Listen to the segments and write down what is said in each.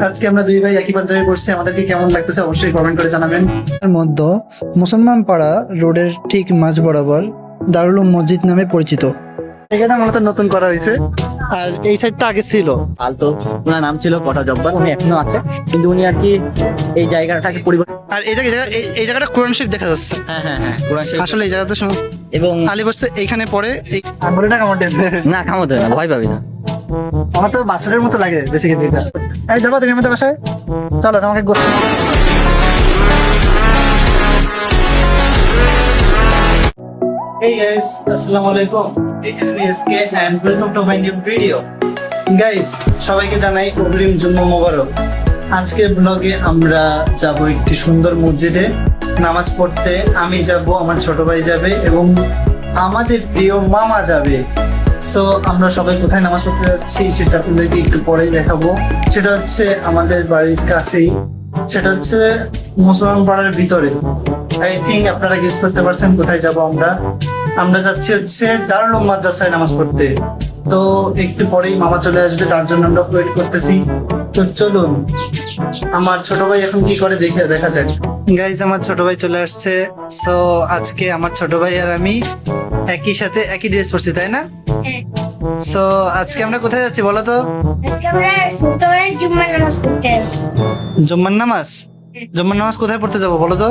আজকে আমরা দুই ভাই একই পাঞ্জাবি পড়ছি, আমাদেরকে কেমন লাগতেছে অবশ্যই কমেন্ট করে জানাবেন। এর মধ্যে মুসলমান পাড়া রোডের ঠিক মাঝ বরাবর দারুল উলুম মসজিদ নামে পরিচিত। এখানে মূলত নতুন করা হয়েছে, আর এই সাইডটা আগে ছিল। আলতো ওনার নাম ছিল কটা জব্বার, উনি এখনো আছে, কিন্তু উনি আর কি এই জায়গাটাকে পরিবর্তন। আর এই জায়গাটা কোরআন শরীফ দেখা যাচ্ছে। হ্যাঁ কোরআন শরীফ। আসলে এই জায়গাতে এবং আলী বসছে এইখানে পড়ে। এই বলে না কেমন না খামোতে না, ভয় পাবি না। আমার তো বাসুরের মতো লাগে বেসিক্যালি এটা। এই যাবো তুমি আমাদের বাসায়, চলো তোমাকে গোসল। Hey guys, assalamu alaikum. This is me SK and welcome to my new video. Guys, সবাইকে জানাই অগ্রিম জুম্মা মোবারক। আজকের ব্লগে আমরা যাব একটি সুন্দর মসজিদে নামাজ পড়তে। আমি যাব, আমার ছোট ভাই যাবে এবং আমাদের প্রিয় মামা যাবে। সো আমরা সবাই কোথায় নামাজ পড়তে যাচ্ছি সেটা আপনাদেরকে একটু পরেই দেখাবো। সেটা হচ্ছে আমাদের বাড়ির কাছেই, সেটা হচ্ছে মুসলমান পাড়ার ভিতরে। আই থিঙ্ক আপনারা গেস করতে পারছেন কোথায় যাব আমরা যাচ্ছি হচ্ছে দারুল উলুম মাদ্রাসায় নামাজ পড়তে। তো একটু পরেই মামা চলে আসবে, তার জন্য আমরা ওয়েট করতেছি। তো চলুন, আমার ছোট ভাই এখন কি করে দেখা যাক। গাইজ, আমার ছোট ভাই চলে আসছে। সো আজকে আমার ছোট ভাই আর আমি একই সাথে একই ড্রেস পরছি, তাই না? সো আজকে আমরা কোথায় যাচ্ছি বলো তো? জুম্মার নামাজ। জুম্মার নামাজ কোথায় পড়তে যাবো বলো তো?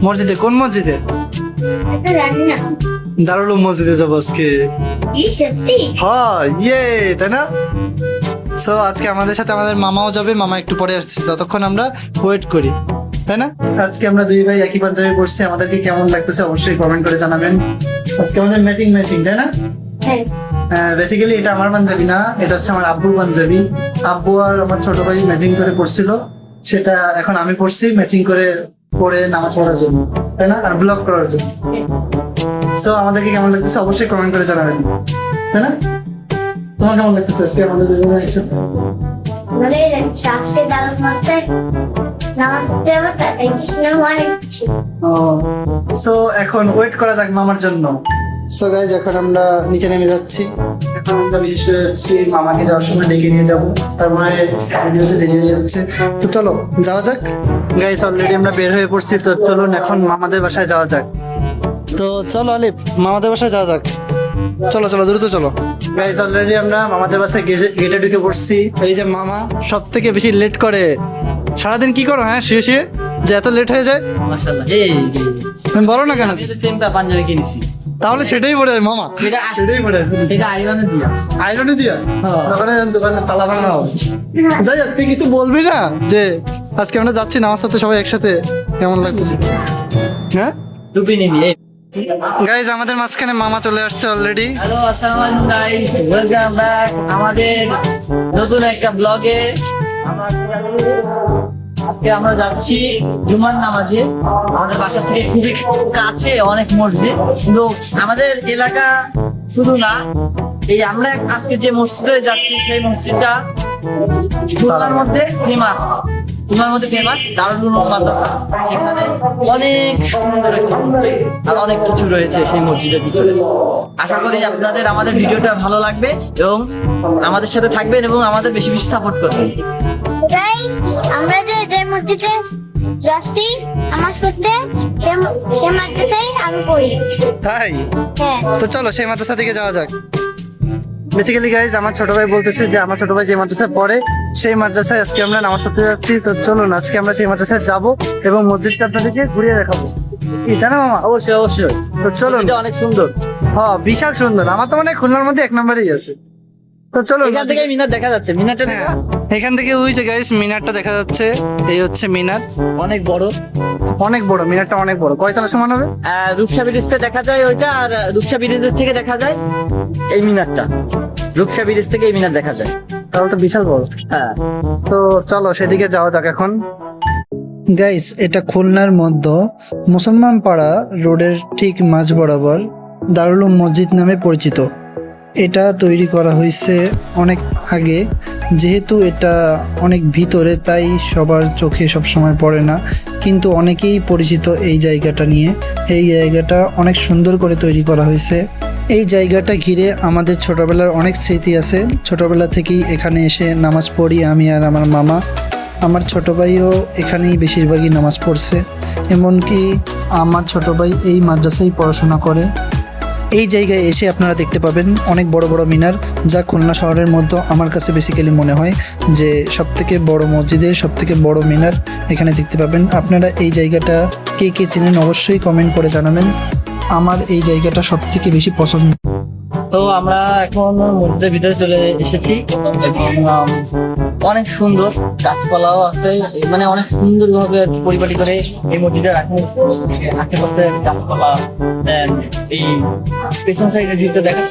মসজিদে। কোন মসজিদে? দারুল উলুম মসজিদে যাবো আজকে। হ্যাঁ, ইয়ে, তাই না? সো আজকে আমাদের সাথে আমাদের মামাও যাবে, মামা একটু পরে আসছে, ততক্ষণ আমরা ওয়েট করি, তাই না? আজকে আমরা দুই ভাই একই পাঞ্জাবি পড়ছি, আমাদেরকে কেমন লাগতেছে অবশ্যই কমেন্ট করে জানাবেন। আজকে আমাদের ম্যাচিং, তাই না? বেসিক্যালি এটা আমার পাঞ্জাবি না, এটা হচ্ছে আমার আব্বুর পাঞ্জাবি। আব্বু আর আমার ছোট ভাই ম্যাচিং করে পড়ছিল, সেটা এখন আমি পড়ছি ম্যাচিং করে পড়ে নামাজ পড়ার জন্য, তাই না? আর ব্লগ করার জন্য। সো আমাদেরকে কেমন লাগতেছে অবশ্যই কমেন্ট করে জানাবেন, তাই না? তোমার কেমন লাগতেছে আজকে আমাদের দুজনের একসাথে? সো এখন ওয়েট করা যাক মামার জন্য। সো গাইজ, এখন আমরা নিচে নেমে যাচ্ছি। এখন আমরা বিশেষ করে যাচ্ছি মামাকে যাওয়ার সময় ডেকে নিয়ে যাবো, তার মানে ভিডিওতে দেরি হয়ে যাচ্ছে। তো চলো যাওয়া যাক। গাইজ, অলরেডি আমরা বের হয়ে পড়ছি, তো চলুন এখন মামাদের বাসায় যাওয়া যাক। তো চলো আলিফ, মামাদের বাসায় যাওয়া যাক। চলো দ্রুত চলো। গাইজ, অলরেডি আমরা মামাদের বাসায় গেটে ঢুকে পড়ছি। এই যে মামা সব থেকে বেশি লেট করে। সারাদিন কি করো হ্যাঁ শুয়ে শুয়ে, যে এত লেট হয়ে যায়? মাশাআল্লাহ। তুমি বলো না কেন? আমি তো সেমটা পাঞ্জাবি কিনেছি। তাহলে সেটাই পড়ে মামা, সেটাই পড়ে। সেটা আয়রনে দিয়া দোকানে তালা ভাঙা হবে। যাই হোক, তুই কিছু বলবি না যে আজকে আমরা যাচ্ছি নামাজ পড়তে সবাই একসাথে? কেমন লাগতেছে? হ্যাঁ, টুপি নিবি। গাইজ, আমাদের মাঝখানে মামা চলে আসছে অলরেডি। হ্যালো, আসসালামু আলাইকুম গাইস, ওয়েলকাম ব্যাক আমাদের নতুন একটা ব্লগে। আজকে আমরা যাচ্ছি জুমার নামাজে। আমাদের বাসা থেকে খুবই কাছে অনেক মসজিদ, শুধু আমাদের এলাকা শুধু না, এই আমরা আজকে যে মসজিদে যাচ্ছি সেই মসজিদটা খুলনার মধ্যে ফেমাস। দারুল উলুম মাদ্রাসা। এখানে অনেক সুন্দর একটা মসজিদ আর অনেক কিছু রয়েছে সেই মসজিদের ভিতরে। আশা করি আপনাদের আমাদের ভিডিওটা ভালো লাগবে এবং আমাদের সাথে থাকবেন এবং আমাদের বেশি বেশি সাপোর্ট করবেন। আমরা যে মসজিদে যাচ্ছি নামাজ পড়তে, সে মাদ্রাসায় আমি পড়ি। তাই? হ্যাঁ। তো চলো সেই মাদ্রাসা থেকে যাওয়া যাক। বেসিক্যালি গাইজ, আমার ছোট ভাই বলতেছে যে আমার ছোট ভাই যে মাদ্রাসায় পড়ে সেই মাদ্রাসায় আজকে আমরা নামাজ পড়তে যাচ্ছি। তো চলুন আজকে আমরা সেই মাদ্রাসায় যাবো এবং মসজিদটা আপনাদেরকে ঘুরিয়ে দেখাবো, তাই না মামা? অবশ্যই। তো চলুন। অনেক সুন্দর। হ্যাঁ, বিশাল সুন্দর। আমার তো মনে হয় খুলনার মধ্যে এক নম্বরই আছে। তো চলো, এখান থেকে মিনার দেখা যাচ্ছে। মিনারটা দেখা, এখান থেকে ওই যে গাইস মিনারটা দেখা যাচ্ছে। এই হচ্ছে মিনার, অনেক বড় মিনারটা অনেক বড়। কয়তলা সমান হবে? রূপসা ব্রিজ থেকে দেখা যায় ওইটা, আর রূপসা ব্রিজের থেকে দেখা যায় এই মিনারটা। রূপসা ব্রিজ থেকে এই মিনার দেখা যায়, তাহলে তো বিশাল বড়। হ্যাঁ। তো চলো সেদিকে যাওয়া যাক এখন। গাইস, এটা খুলনার মধ্যে মুসলমান পাড়া রোডের ঠিক মাঝ বরাবর দারুল উলুম মসজিদ নামে পরিচিত। এটা তৈরি করা হয়েছে অনেক আগে, যেহেতু এটা অনেক ভিতরে তাই সবার চোখে সবসময় পড়ে না, কিন্তু অনেকেই পরিচিত এই জায়গাটা নিয়ে। এই জায়গাটা অনেক সুন্দর করে তৈরি করা হয়েছে। এই জায়গাটা ঘিরে আমাদের ছোটবেলার অনেক স্মৃতি আছে। ছোটবেলা থেকেই এখানে এসে নামাজ পড়ি আমি আর আমার মামা। আমার ছোট ভাইও এখানেই বেশিরভাগই নামাজ পড়ছে, এমনকি আমার ছোট ভাই এই মাদ্রাসায় পড়াশোনা করে। এই জায়গায় এসে আপনারা দেখতে পাবেন অনেক বড় বড় মিনার, যা খুলনা শহরের মধ্যে আমার কাছে বেসিক্যালি মনে হয় যে সবথেকে বড় মসজিদের সবথেকে বড় মিনার এখানে দেখতে পাবেন। আপনারা এই জায়গাটা কে কে চেনেন অবশ্যই কমেন্ট করে জানাবেন। আমার এই জায়গাটা সবথেকে বেশি পছন্দ। তো আমরা এখন মসজিদের ভিতরে চলে এসেছি এবং অনেক সুন্দর গাছপালাও আছে, মানে অনেক সুন্দর ভাবে পরিপাটি করে এই মসজিদের আশেপাশে গাছপালা। এই পেছন সাইডের ভিতরে দেখা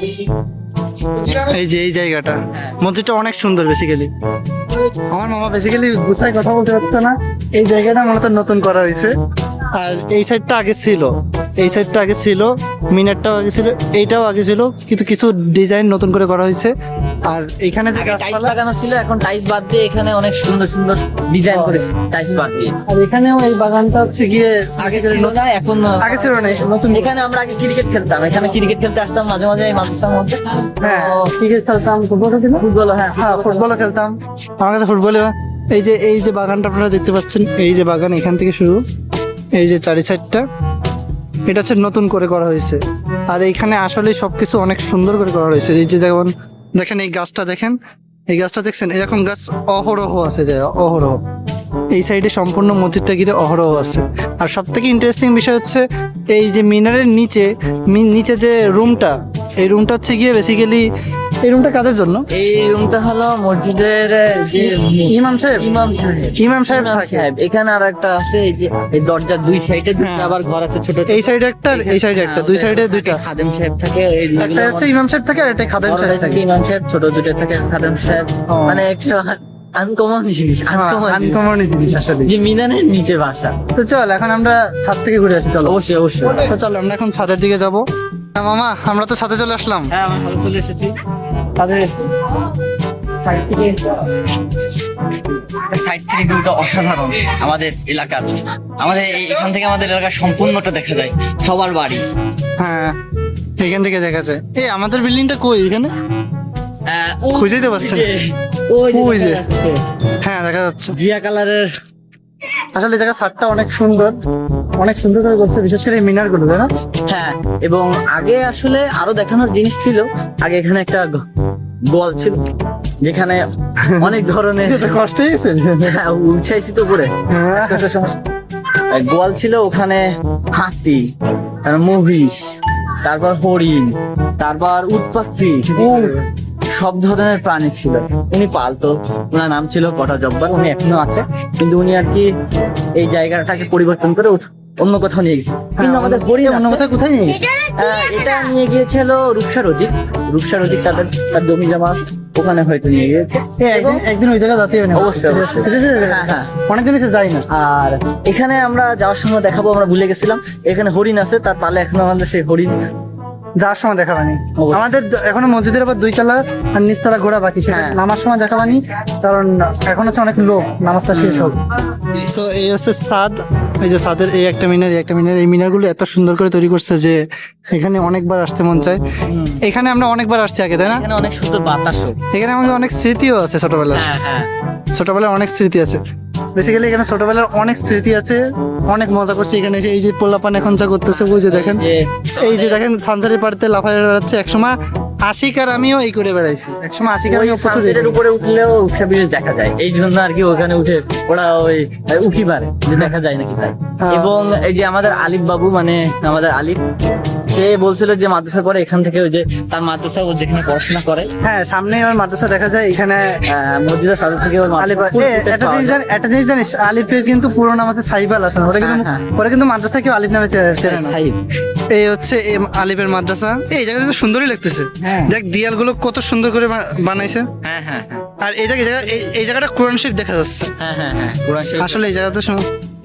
এই যে এই জায়গাটা, মসজিদটা অনেক সুন্দর বেসিক্যালি। আমার মামা বেসিক্যালি গুছাই কথা বলতে পারছে না। এই জায়গাটা মূলত নতুন করা হয়েছে, আর এই সাইডটা আগে ছিল, এই সাইডটা আগে ছিল, মিনারটাও আগে ছিল, এইটাও আগে ছিল, কিন্তু কিছু ডিজাইন নতুন করে করা হয়েছে। আর এখানে যে টাইলস গাছপালা, লাগানো ছিল, এখন টাইলস বাদ দিয়ে এখানে অনেক সুন্দর সুন্দর ডিজাইন করেছে টাইলস বাদ দিয়ে। আর এখানেও এই বাগানটা হচ্ছে গিয়ে আগে ছিল না, এখন আগে ছিল না, নতুন। এখানে আমরা আগে ক্রিকেট খেলতাম, এখানে ক্রিকেট খেলতে আসতাম মাঝে মাঝে এই মাদ্রাসার মধ্যে। হ্যাঁ, ক্রিকেট খেলতাম, ফুটবল খেলতাম, ফুটবল, হ্যাঁ হ্যাঁ ফুটবলও খেলতাম। আমার কাছে ফুটবলে এই যে বাগানটা আপনারা দেখতে পাচ্ছেন, এই যে বাগান এখান থেকে শুরু, এই যে চারি সাইডটা, এটা হচ্ছে নতুন করে করা হয়েছে। আর এইখানে আসলে সবকিছু অনেক সুন্দর করে করা হয়েছে। এই যে দেখেন এই গাছটা, দেখেন এই গাছটা দেখছেন, এরকম গাছ অহরহ আছে, যে অহরহ এই সাইডে সম্পূর্ণ মসজিদটা ঘিরে অহরহ আছে। আর সব থেকে ইন্টারেস্টিং বিষয় হচ্ছে এই যে মিনারের নিচে যে রুমটা, এই রুমটা হচ্ছে গিয়ে বেসিক্যালি, এই রুমটা কাদের জন্য? এই রুমটা হলো মসজিদের যে ইমাম সাহেব ইমাম সাহেব থাকে। এখানে আর একটা আছে, এই যে এই দরজার দুই সাইডে দুটো আবার ঘর আছে ছোট ছোট। এই সাইডে একটা আর এই সাইডে একটা, দুই সাইডে দুইটা। খাদেম সাহেব থাকে, এই একটা হচ্ছে ইমাম সাহেব থাকে আর একটা খাদেম সাহেব থাকে। ইমাম সাহেব, ছোট দুটো থাকে খাদেম সাহেব। মানে একটা আনকমন জিনিস, আনকমন জিনিস আসলে, যে মিনারের নিচে বাসা। তো চল এখন আমরা ছাদ থেকে ঘুরে আসি, চলো। অবশ্যই অবশ্যই। তো চলো আমরা এখন ছাদের দিকে যাবো। মামা আমরা তো ছাদে চলে আসলাম। হ্যাঁ, আমরা ভালো চলে এসেছি। তাদের সাইড থেকে ভিউটা অসাধারণ। আমাদের এলাকার, এখান থেকে আমাদের এলাকার সম্পূর্ণটা দেখা যায়, সবার বাড়ি। হ্যাঁ, এখান থেকে দেখা যায়। এই আমাদের বিল্ডিংটা কই এখানে? খুঁজেই তো পাচ্ছেন। ওই যে, হ্যাঁ দেখা যাচ্ছে ঘিয়া কালারের। আসলে এই জায়গা ছাদটা অনেক সুন্দর, অনেক সুন্দর করে করছে, বিশেষ করে এই মিনার গুলো, তাই না? হ্যাঁ, এবং আগে আসলে আরো দেখানোর জিনিস ছিল। আগে এখানে একটা গোয়াল ছিল, যেখানে অনেক ধরনের এটা কষ্ট হয়েছে। হ্যাঁ, উঠাইছি তো করে গোয়াল ছিল। ওখানে হাতি, তারপর মহিষ, তারপর হরিণ, তারপর উট পাখি, উট, সব ধরনের প্রাণী ছিল। উনি পালতো, ওনার নাম ছিল কটা জব্বার। উনি এখনো আছে, কিন্তু উনি আর কি এই জায়গাটাকে পরিবর্তন করে অন্য কোথাও নিয়ে গেছে। কিন্তু আমাদের হরিণ অন্য কোথাও কোথায় নেই। এটা নিয়ে গিয়েছিল রূপসার অধিক, তার জমি জমা ওখানে হয়তো নিয়ে গিয়েছে। একদিন ওই জায়গা যেতে হবে না, অবশ্যই, অবশ্যই। হ্যাঁ হ্যাঁ, অনেকদিন এসে যাই না। আর এখানে আমরা যাওয়ার সময় দেখাবো, আমরা ভুলে গেছিলাম, এখানে হরিণ আছে, তার পালে এখনো আমাদের সেই হরিণ যাওয়ার সময় দেখাবানি। অবশ্যই। আমাদের এখনো মসজিদের আবার 2 তলা আর নিচতলা ঘোরা বাকি, সেটা হ্যাঁ। নামার সময় দেখাবানি, কারণ এখন হচ্ছে অনেক লোক, নামাজটা শেষ হোক। সো এই হচ্ছে ছাদ, এই যে ছাদের এই একটা মিনার, এই একটা মিনার, এই মিনারগুলো এত সুন্দর করে তৈরি করছে যে এখানে অনেকবার আসতে মন চায়। এখানে আমরা অনেকবার আসছি আগে, তাই না? এখানে অনেক সুন্দর বাতাসও। এখানে আমাদের অনেক স্মৃতিও আছে ছোটবেলার, হ্যাঁ হ্যাঁ। ছোটবেলার অনেক স্মৃতি আছে। বেসিক্যালি এখানে ছোটবেলার অনেক স্মৃতি আছে, অনেক মজা করছি এখানে এসে। এই যে পোলাপান এখন যা করতেছে, ওই যে দেখেন, এই যে দেখেন সানসারি পাড়তে লাফায় বেড়াচ্ছে। একসময় আশিক আর আমিও এই করে বেড়াইছি, একসময় আশিক আর আমিও প্রচুর সানসেটের উপরে উঠলেও উৎসব দেখা যায়, এই জন্য আর কি ওখানে উঠে ওরা ওই উকি পারে যে দেখা যায় নাকি তাই। এবং এই যে আমাদের আলিফ বাবু, মানে আমাদের আলিফ, সে বলছিল যে মাদ্রাসা করে এখান থেকে, ওই যে তার মাদ্রাসা ও যেখানে পড়াশোনা করে, হ্যাঁ সামনে আমার মাদ্রাসা দেখা যায়। এখানে মসজিদের সামনে থেকে ওর আলিফ, মাদ্রাসা একটা জিনিস জানিস, আলিফের কিন্তু পুরো নাম হচ্ছে সাইবাল হাসান। ওরা কিন্তু মাদ্রাসা কেউ আলিফ নামে চেনে না। এই হচ্ছে আলিফের মাদ্রাসা। এই জায়গাটা তো সুন্দরই লাগতেছে, দেখ দিয়ালগুলো কত সুন্দর করে বানাইছে। হ্যাঁ হ্যাঁ হ্যাঁ। আর এই জায়গাটা কোরআন শরীফ দেখা যাচ্ছে। হ্যাঁ হ্যাঁ হ্যাঁ, কোরআন শরীফ। আসলে এই জায়গাতে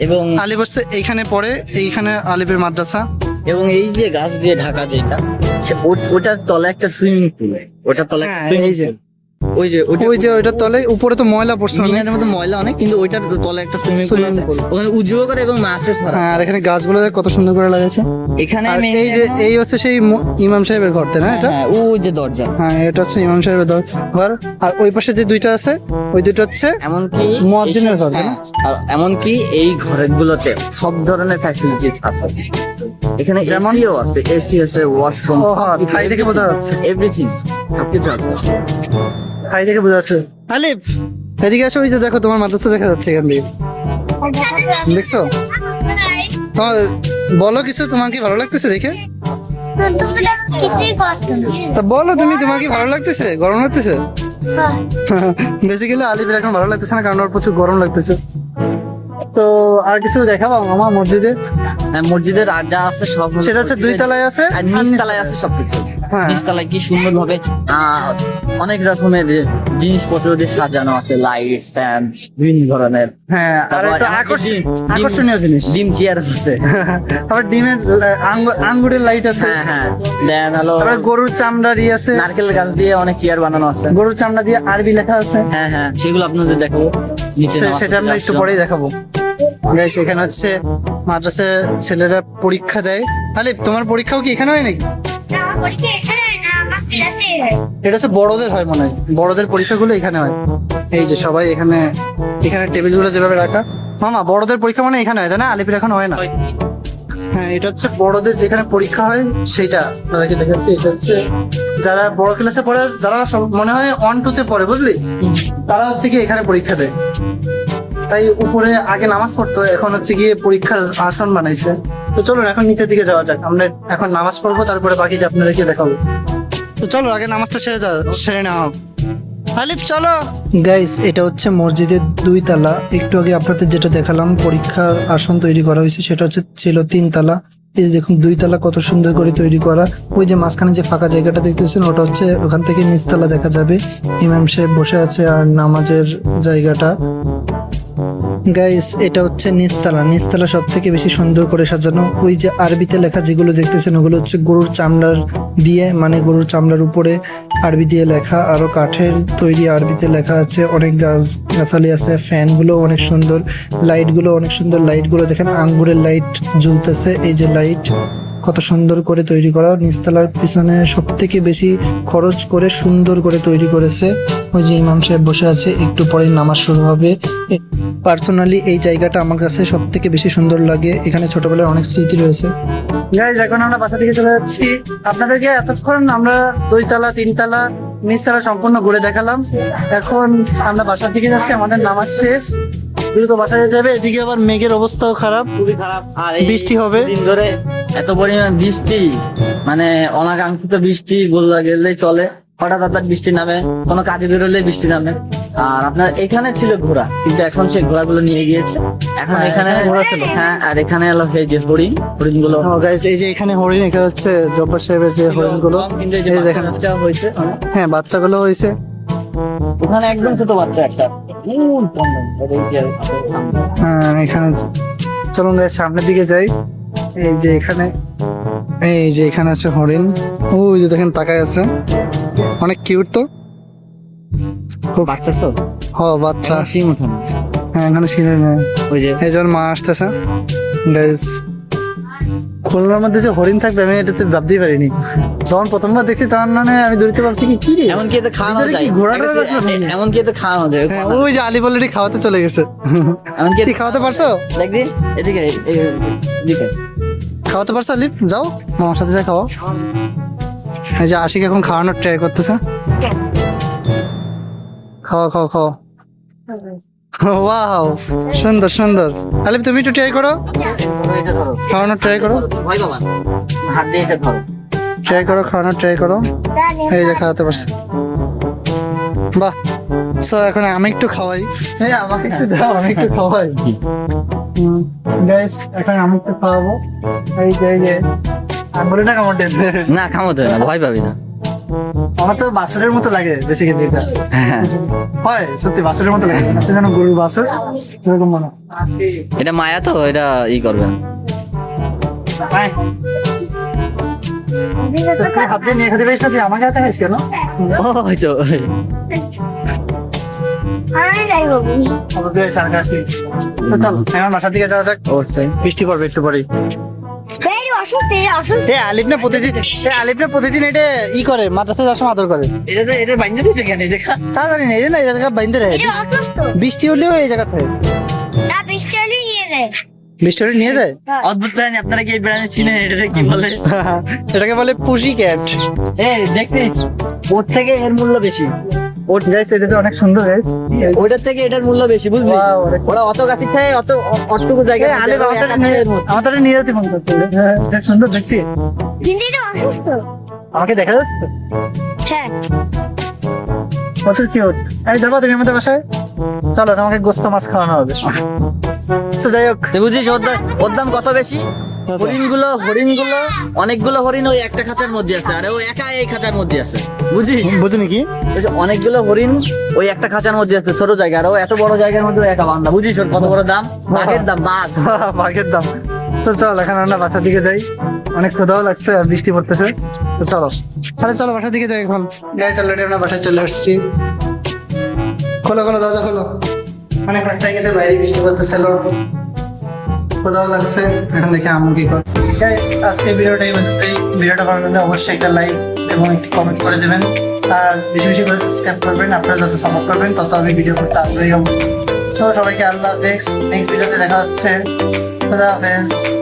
এবং আলিফ হচ্ছে এইখানে পড়ে, এইখানে আলিফের মাদ্রাসা। এবং এই যে গাছ দিয়ে ঢাকা যেটা, ওটার তলে একটা সুইমিং পুল, ওটার তলে একটা সুইমিং এই যে পুল। ওই যে ওই যে ওইটার তলে উপরে তো ময়লা পড়ছে অনেক। মিনারের মধ্যে ময়লা অনেক, কিন্তু ওইটার তলে একটা সুইমিং পুল Swimming আছে, pool। ওখানে উজুও করে এবং মাছও ধরা হ্যাঁ, আর এখানে গাছগুলো দেখ কত সুন্দর করে লাগাইছে। এখানে আর আমি এই যে এই হচ্ছে সেই ইমাম সাহেবের ঘর, তাই না এটা? হ্যাঁ, ওই যে দরজা। হ্যাঁ, এটা হচ্ছে ইমাম সাহেবের ঘর। আর ওই পাশে যে দুইটা আছে ওই দুইটা হচ্ছে এমনকি মুয়াজ্জিনের ঘর, তাই না? হ্যাঁ, আর এমনকি এই ঘরগুলোতে সব ধরনের ফ্যাসিলিটিস আছে। এখানে যেমন? এসিও আছে, এসি আছে, ওয়াশরুম, ও হ্যাঁ, থাই দেখে বোঝা যাচ্ছে। এভরিথিং, সবকিছু আছে। হাই দেখে বোঝা যাচ্ছে। আলিফ এদিকে আসো, ওই যে দেখো তোমার মাদ্রাসা দেখা যাচ্ছে এখান থেকে, দেখছো? তোমার বলো কিছু, তোমার কি ভালো লাগতেছে দেখে? কিছুই কষ্ট নেই। তা বলো তুমি, তোমার কি ভালো লাগতেছে? গরম লাগতেছে? হ্যাঁ। বেসিক্যালি আলিফের এখন ভালো লাগতেছে না, কারণ ওর প্রচুর গরম লাগতেছে। তো আর কিছু দেখাবো আমার মসজিদে? হ্যাঁ, মসজিদের আর যা আছে সব হলো সেটা হচ্ছে দুই তলায় আছে আর নিচতলায় আছে সবকিছু। হ্যাঁ। নিচতলায় কি সুন্দর ভাবে অনেক রকমের জিনিসপত্র দিয়ে সাজানো আছে, লাইট, ফ্যান, বিভিন্ন ধরনের। হ্যাঁ, আর তারপর একটা এমনকি আকর্ষণীয় জিনিস, ডিম চেয়ার আছে। আবার ডিমের আঙ্গুরের লাইট আছে। হ্যাঁ হ্যাঁ, দেন হলো তারপরে গরুর চামড়ার আছে, নারকেল গাছ দিয়ে অনেক চেয়ার বানানো আছে। গরুর চামড়া দিয়ে আরবি লেখা আছে। হ্যাঁ হ্যাঁ, সেগুলো আপনাদের দেখাবো নিচে। নামাজ সেটা আমরা পড়তে একটু আসলাম। পরেই দেখাবো। গাইস, এখানে হচ্ছে মাদ্রাসার ছেলেরা পরীক্ষা দেয়। আলিফ, তোমার পরীক্ষাও কি এখানে হয় নাকি? না, আমার পরীক্ষা এখানে হয় না, আমার ক্লাসে হয়। এটা হচ্ছে বড়দের হয় মনে হয়, বড়দের পরীক্ষাগুলো এখানে হয়। এই যে সবাই এখানে টেবিলগুলো যেভাবে রাখা। মামা, বড়দের পরীক্ষা মানে এখানে হয়, তাই না? আলিফের এখন হয় না। হ্যাঁ, এটা হচ্ছে বড়দের যেখানে পরীক্ষা হয় সেইটা আপনাদেরকে দেখাচ্ছি। এটা হচ্ছে যারা বড় ক্লাসে পড়ে, যারা মনে হয় 1-2 তে পড়ে, বুঝলি, তারা হচ্ছে কি এখানে পরীক্ষা দেয়। তাই উপরে আগে নামাজ পড়তো, এখন হচ্ছে গিয়ে পরীক্ষার আসন বানাইছে। তো চলুন এখন নিচের দিকে যাওয়া যাক। আমরা এখন নামাজ পড়বো, তারপরে বাকিটা আপনাদেরকে দেখাবো। তো চলো আগে নামাজটা সেরে নেওয়া হোক। আলিফ চলো। গাইস, এটা হচ্ছে মসজিদের 2 তলা। একটু আগে আপনাদের যেটা দেখালাম পরীক্ষার আসন তৈরি করা হয়েছে, সেটা হচ্ছে ছিল 3 তলা। এই যে দেখুন 2 তলা কত সুন্দর করে তৈরি করা। ওই যে মাঝখানে যে ফাঁকা জায়গাটা দেখতেছেন, ওটা হচ্ছে ওখান থেকে নিচতলা দেখা যাবে। ইমাম সাহেব বসে আছে আর নামাজের জায়গাটা। গাইস, এটা হচ্ছে নিচতলা। নিচতলা সব থেকে বেশি সুন্দর করে সাজানো। ওই যে আরবিতে লেখা যেগুলো দেখতেছেন, ওগুলো হচ্ছে গরুর চামড়ার দিয়ে, মানে গরুর চামড়ার উপরে আরবি দিয়ে লেখা। আরো কাঠের তৈরি আরবিতে লেখা আছে। অনেক গাছালি আছে। ফ্যানগুলো অনেক সুন্দর, লাইটগুলো অনেক সুন্দর। লাইটগুলো দেখেন, আঙ্গুরের লাইট জ্বলতেছে। এই যে লাইট কত সুন্দর করে তৈরি করা। নিচতলার পিছনে সব থেকে বেশি খরচ করে সুন্দর করে তৈরি করেছে। ওই যে ইমাম সাহেব বসে আছে, একটু পরেই নামাজ শুরু হবে। পার্সোনালি এই জায়গাটা আমার কাছে সব থেকে বেশি সুন্দর লাগে। এখানে ছোটবেলায় অনেক স্মৃতি রয়েছে। গাইস, এখন আমরা বাসা থেকে চলে যাচ্ছি। আপনাদেরকে এতক্ষণ আমরা 2 তলা 3 তলা নিচতলা সম্পূর্ণ ঘুরে দেখালাম। এখন আমরা বাসা থেকে যাচ্ছি, আমাদের নামাজ শেষ, দ্রুত বাসায় যেতে হবে। এদিকে আবার মেঘের অবস্থাও খারাপ, খুবই খারাপ। আর এই বৃষ্টি হবে। দিন ধরে এত পরিমাণ বৃষ্টি, মানে অনাকাঙ্ক্ষিত বৃষ্টি বলতে গেলেই চলে। হঠাৎ বৃষ্টি নামে, কোনো কাজে বেরোলে বৃষ্টি নামে। আর আপনার এখানে ছিল ঘোড়া, কিন্তু এখন সেই ঘোড়াগুলো নিয়ে গিয়েছে। এখন হ্যাঁ, এখানে এখানে ঘোড়া ছিল। হ্যাঁ, আর এখানে হলো সেই যে হরিণগুলো। গাইস, এই যে এখানে হরিণ, এটা হচ্ছে জব্বার সাহেবের যে হরিণগুলো। কিন্তু এই যে এই দেখেন। বাচ্চা হয়েছে অনেক। হ্যাঁ, বাচ্চাগুলো হয়েছে। ওখানে একদম ছোট বাচ্চা একটা। এই যে হ্যাঁ, এখানে চলুন গাইস সামনের দিকে যাই। এই যে এখানে আছে হরিণ। ওই যে দেখেন তাকায় আছে, অনেক কিউট তো। বাচ্চা সব বাচ্চা। সিম ওঠানো। হ্যাঁ, এখানে শিরে নেই। ওই যে এই যেমন মা আসতেছে। গাইস, খুলনার মধ্যে যে হরিণ থাকবে আমি এটা তো ভাবতেই পারিনি। যখন প্রথমবার দেখছি তখন মানে আমি দূরতে ভাবছি কি রে, এমনকি এতে খাওয়ানো ভিতরে যায়। কি ঘোড়াটা রাখলো? এমনকি এতে খাওয়ানো যায়। হ্যাঁ, ওই যে আলিফ অলরেডি খাওয়াতে চলে গেছে। এমনকি কি খাওয়াতে পারছো? দেখছি এদিকে এদিকে। খাওয়াতে পারছো আলিফ? যাও মামার সাথে যা খাওয়া। এই যে আশিক এখন খাওয়ানোর ট্রাই করতেছে। খাওয়া। ওয়াও, সুন্দর সুন্দর। আলিফ, তুমি একটু ট্রাই করো, এটা ধরো, খাওয়ানোর ট্রাই করো। ভয় পাবা না। হাত দিয়ে এটা ধরো। খাওয়ানোর ট্রাই করো। এই যে খাওয়াতে পারছে। বাহ। সো এখন আমি একটু খাওয়াই। হ্যাঁ, আমাকে একটু দাও, আমি একটু খাওয়াই। গাইস, এখন আমি একটু খাওয়াবো। এই যে আঙ্গুরে না কামড় দেন। না, খামোতে না, ভয় পাবি না। আমার তো বাছুরের মতো লাগে বেসিক্যালি এটা। হ্যাঁ, হয় সত্যি বাছুরের মতো লাগে, আপনি যেন গরুর বাছুর এরকম মনে হয়। এটা মায়া তো, এটা ই করবে না। তুই হাত দিয়ে নিয়ে খেতে পারিস না, তুই আমাকে হাতে খাইস কেন? ও হয়তো আমি যাই বাবু। আমার তুই সার খাসি। তো চল এখন বাসার দিকে যাওয়া যাক, অবশ্যই। বৃষ্টি পড়বে একটু পরেই। এই অসুস্থ, এই অসুস্থ। আলিফ না প্রতিদিন এটা ই করে, মাদ্রাসা যাওয়ার সময় আদর করে। এটা বাইন্দা দিতে কেন দেখা? তা জানি না, এটা না, এটা জায়গা বাইন্দে রাখে। এটা অসুস্থ। বৃষ্টি হলেও এই জায়গা থাকে। তা বৃষ্টি হলে নিয়ে যায়। বৃষ্টি হলে নিয়ে যায়। অদ্ভুত প্রাণী, আপনারা কি এই প্রাণী চিনেন? এটা কি বলে? এটাকে বলে পুষি ক্যাট। এই দেখছিস, ওর থেকে এর মূল্য বেশি। ওট গাইস, এটা তো অনেক সুন্দর গাইস। ওইটার থেকে এটার মূল্য বেশি, বুঝলি? Wow, অনেক- ওরা অত কাছে খায়, অতটুকু জায়গা আলিফ আমাদের নিয়ে যেতে মন করছে। হ্যাঁ, দেখ সুন্দর দেখছি। কিন্তু এটা অসুস্থ। আমাকে দেখা যাচ্ছে হ্যাঁ। কত কিউট। এই যাবো তুমি আমাদের বাসায়, চলো তোমাকে গোস্ত মাছ খাওয়ানো হবে। তো যাই হোক, বুঝিস ওর দাম কত বেশি? হরিণগুলো অনেকগুলো হরিণ ওই একটা খাঁচার মধ্যে আছে, আর ও একা এই খাঁচার মধ্যে আছে, বুঝিস? বুঝিনি কি? ওই যে অনেকগুলো হরিণ ওই একটা খাঁচার মধ্যে আছে, ছোট জায়গা, আর ও এত বড় জায়গার মধ্যে ও একা বান্ধা, বুঝিস ওর কত বড় দাম? বাঘের দাম, বাঘ। বাঘের দাম। তো চল এখন আমরা বাসার দিকে যাই, অনেক ক্ষুধাও লাগছে আর বৃষ্টি পড়তেছে। তো চলো, আরে চলো বাসার দিকে যাই এখন। গায়ে চল, আমরা বাসায় চলে আসছি। খোলো খোলো, দরজা খোলো। অনেক রাত হয়ে গেছে, বাইরে বৃষ্টি পড়তেছিল, ক্ষুধাও লাগছে। এখন দেখি আম্মু কি করে। গাইস, আজকে ভিডিওটা এই পর্যন্তই। ভিডিওটা ভালো লাগলে অবশ্যই একটা লাইক এবং একটি কমেন্ট করে দেবেন, আর বেশি বেশি করে সাবস্ক্রাইব করবেন। আপনারা যত সাপোর্ট করবেন তত আমি ভিডিও করতে আগ্রহী হব। সো সবাইকে আল্লাহ হাফেজ, নেক্সট ভিডিওতে দেখা হচ্ছে। খুদা হাফেজ।